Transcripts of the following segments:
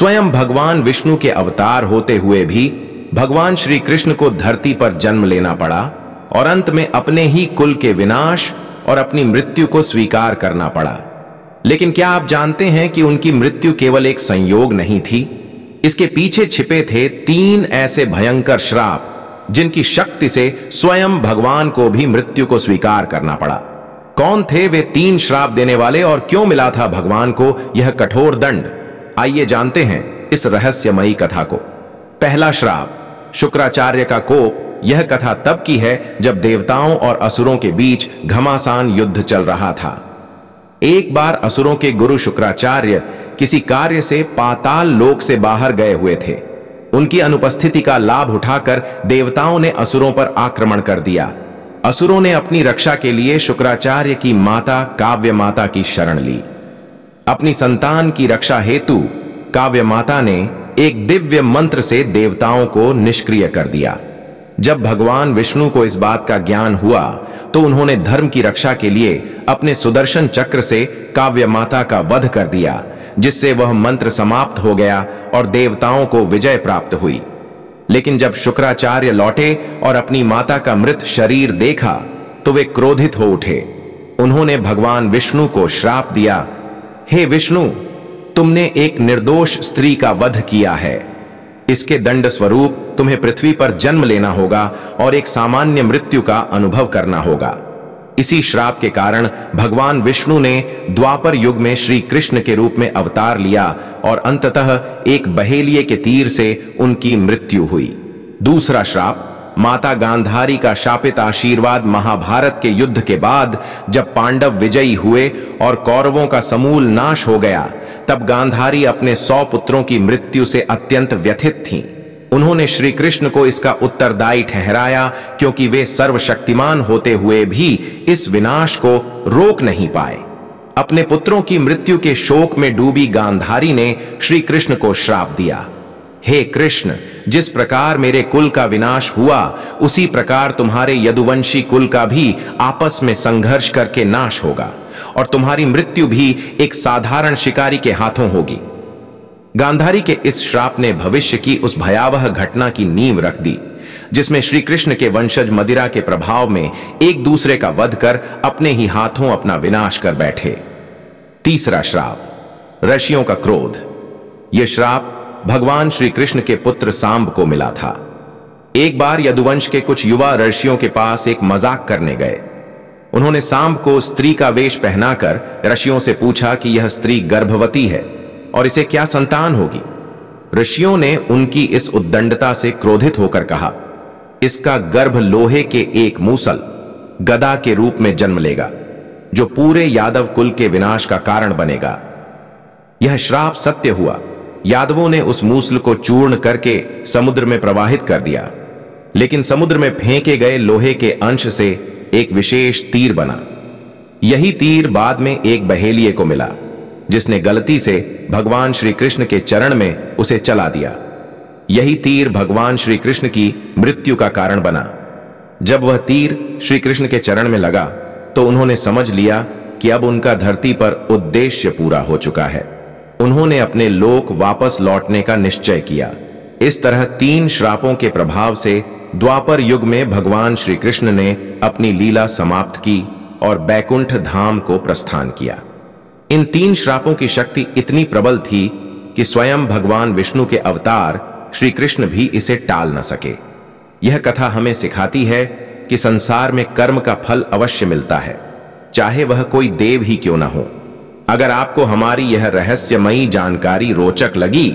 स्वयं भगवान विष्णु के अवतार होते हुए भी भगवान श्री कृष्ण को धरती पर जन्म लेना पड़ा और अंत में अपने ही कुल के विनाश और अपनी मृत्यु को स्वीकार करना पड़ा। लेकिन क्या आप जानते हैं कि उनकी मृत्यु केवल एक संयोग नहीं थी? इसके पीछे छिपे थे 3 ऐसे भयंकर श्राप जिनकी शक्ति से स्वयं भगवान को भी मृत्यु को स्वीकार करना पड़ा। कौन थे वे 3 श्राप देने वाले और क्यों मिला था भगवान को यह कठोर दंड? आइए जानते हैं इस रहस्यमयी कथा को। पहला श्राप, शुक्राचार्य का कोप। यह कथा तब की है जब देवताओं और असुरों के बीच घमासान युद्ध चल रहा था। एक बार असुरों के गुरु शुक्राचार्य किसी कार्य से पाताल लोक से बाहर गए हुए थे। उनकी अनुपस्थिति का लाभ उठाकर देवताओं ने असुरों पर आक्रमण कर दिया। असुरों ने अपनी रक्षा के लिए शुक्राचार्य की माता काव्य माता की शरण ली। अपनी संतान की रक्षा हेतु काव्य माता ने एक दिव्य मंत्र से देवताओं को निष्क्रिय कर दिया। जब भगवान विष्णु को इस बात का ज्ञान हुआ तो उन्होंने धर्म की रक्षा के लिए अपने सुदर्शन चक्र से काव्य माता का वध कर दिया, जिससे वह मंत्र समाप्त हो गया और देवताओं को विजय प्राप्त हुई। लेकिन जब शुक्राचार्य लौटे और अपनी माता का मृत शरीर देखा तो वे क्रोधित हो उठे। उन्होंने भगवान विष्णु को श्राप दिया, हे विष्णु, तुमने एक निर्दोष स्त्री का वध किया है। इसके दंड स्वरूप तुम्हें पृथ्वी पर जन्म लेना होगा और एक सामान्य मृत्यु का अनुभव करना होगा। इसी श्राप के कारण भगवान विष्णु ने द्वापर युग में श्री कृष्ण के रूप में अवतार लिया और अंततः एक बहेलिये के तीर से उनकी मृत्यु हुई। दूसरा श्राप, माता गांधारी का शापित आशीर्वाद। महाभारत के युद्ध के बाद जब पांडव विजयी हुए और कौरवों का समूल नाश हो गया, तब गांधारी अपने 100 पुत्रों की मृत्यु से अत्यंत व्यथित थीं। उन्होंने श्री कृष्ण को इसका उत्तरदायी ठहराया, क्योंकि वे सर्वशक्तिमान होते हुए भी इस विनाश को रोक नहीं पाए। अपने पुत्रों की मृत्यु के शोक में डूबी गांधारी ने श्री कृष्ण को श्राप दिया, हे कृष्ण, जिस प्रकार मेरे कुल का विनाश हुआ उसी प्रकार तुम्हारे यदुवंशी कुल का भी आपस में संघर्ष करके नाश होगा और तुम्हारी मृत्यु भी एक साधारण शिकारी के हाथों होगी। गांधारी के इस श्राप ने भविष्य की उस भयावह घटना की नींव रख दी, जिसमें श्री कृष्ण के वंशज मदिरा के प्रभाव में एक दूसरे का वध कर अपने ही हाथों अपना विनाश कर बैठे। तीसरा श्राप, ऋषियों का क्रोध। यह श्राप भगवान श्री कृष्ण के पुत्र सांब को मिला था। एक बार यदुवंश के कुछ युवा ऋषियों के पास एक मजाक करने गए। उन्होंने सांब को स्त्री का वेश पहनाकर ऋषियों से पूछा कि यह स्त्री गर्भवती है और इसे क्या संतान होगी। ऋषियों ने उनकी इस उद्दंडता से क्रोधित होकर कहा, इसका गर्भ लोहे के एक मूसल गदा के रूप में जन्म लेगा, जो पूरे यादव कुल के विनाश का कारण बनेगा। यह श्राप सत्य हुआ। यादवों ने उस मूसल को चूर्ण करके समुद्र में प्रवाहित कर दिया, लेकिन समुद्र में फेंके गए लोहे के अंश से एक विशेष तीर बना। यही तीर बाद में एक बहेलिये को मिला, जिसने गलती से भगवान श्री कृष्ण के चरण में उसे चला दिया। यही तीर भगवान श्री कृष्ण की मृत्यु का कारण बना। जब वह तीर श्री कृष्ण के चरण में लगा तो उन्होंने समझ लिया कि अब उनका धरती पर उद्देश्य पूरा हो चुका है। उन्होंने अपने लोक वापस लौटने का निश्चय किया। इस तरह 3 श्रापों के प्रभाव से द्वापर युग में भगवान श्री कृष्ण ने अपनी लीला समाप्त की और बैकुंठ धाम को प्रस्थान किया। इन 3 श्रापों की शक्ति इतनी प्रबल थी कि स्वयं भगवान विष्णु के अवतार श्री कृष्ण भी इसे टाल न सके। यह कथा हमें सिखाती है कि संसार में कर्म का फल अवश्य मिलता है, चाहे वह कोई देव ही क्यों न हो। अगर आपको हमारी यह रहस्यमयी जानकारी रोचक लगी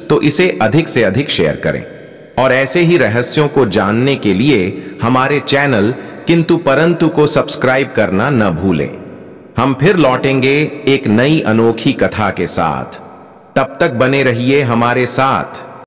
तो इसे अधिक से अधिक शेयर करें और ऐसे ही रहस्यों को जानने के लिए हमारे चैनल किंतु परंतु को सब्सक्राइब करना न भूलें। हम फिर लौटेंगे एक नई अनोखी कथा के साथ। तब तक बने रहिए हमारे साथ।